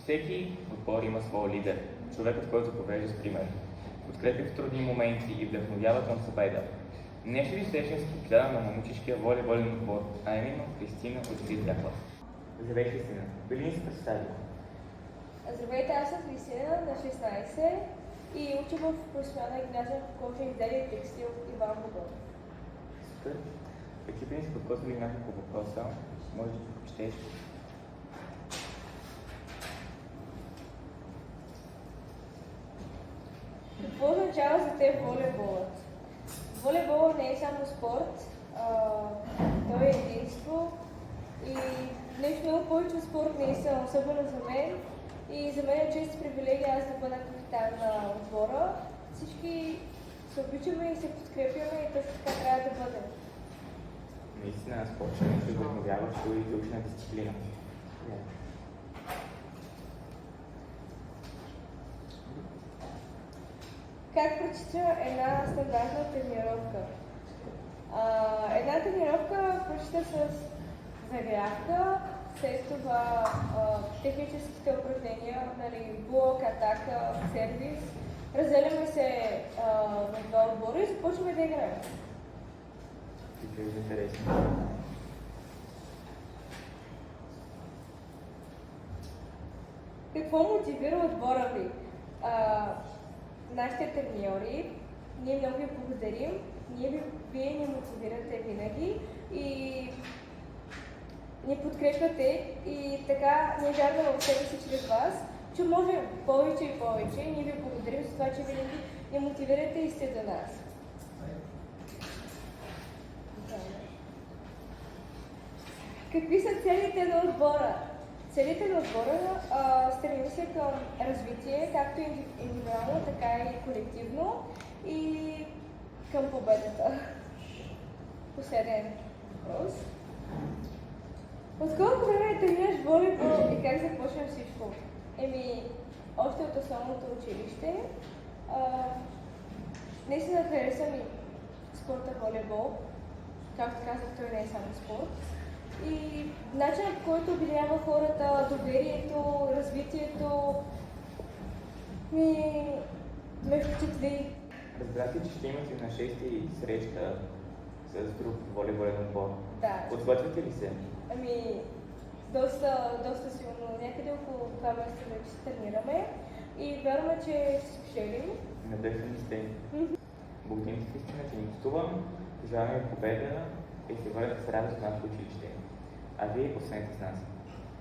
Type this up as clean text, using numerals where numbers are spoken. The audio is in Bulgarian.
Всеки отбор има своя лидер, човекът, който повежда с пример, подкрепя в трудни моменти и вдъхновява към победа. Днешният ви среща с капитана на момичешкия волейболен отбор, а именно Кристина от Трите клас. Здравей, Кристина. Би ли ни се представи? Здравейте, аз съм Кристина на 16 и уча в професионална гимназия по кожни изделия и текстил Иван Богданов. Супер. В екипа ни са подготвили няколко въпроса. Може да прочетеш. Какво означава за теб волейболът? Волейболът не е само спорт, той е единство и нещо много повече от спорт наистина, особено за мен. И за мен е чест привилегия аз да бъда капитан на отбора. Всички се обичаме и се подкрепяме и точно така трябва да бъде. Наистина, спорт ще нещо вдъхновяващо и учи на дисциплина. Как прочита една стандартна тренировка? Една тренировка прочита с загрявка, след това техническите упражнения, нали, блок, атака, сервис. Разделяме се на два отбора и започваме да играем. Изглежда интересно. Какво мотивира отбора ви? Нашите треньори, ние много ви благодарим, вие ни мотивирате винаги и ни подкрепяте и така ние вярваме в себе си чрез вас, че може повече и повече и ние ви благодарим за това, че винаги ни мотивирате и сте до нас. Какви са целите на отбора? Целите на отбора стремим се към развитие, както индивидуално, така и колективно и към победата. Последен въпрос. От колко време тренираш волейбол и как започна всичко? Още от основното училище. Наистина харесва ми спорта волейбол. Както казах, той не е само спорт. И начинът, по който обединява хората, доверието, развитието ме впечатли. Разбрах ли, че ще имате на 6-ти среща с друг волейболен отбор? Да. Подготвяте ли се? Доста силно. Някъде около 2 месеца вече се тренираме и вярваме, че ще спечелим. Надъхани сте. Благодарим ти, Кристина, че ни гостувам. Пожелаваме победа и се върнете с радост в нашето училище. А вие останете с нас.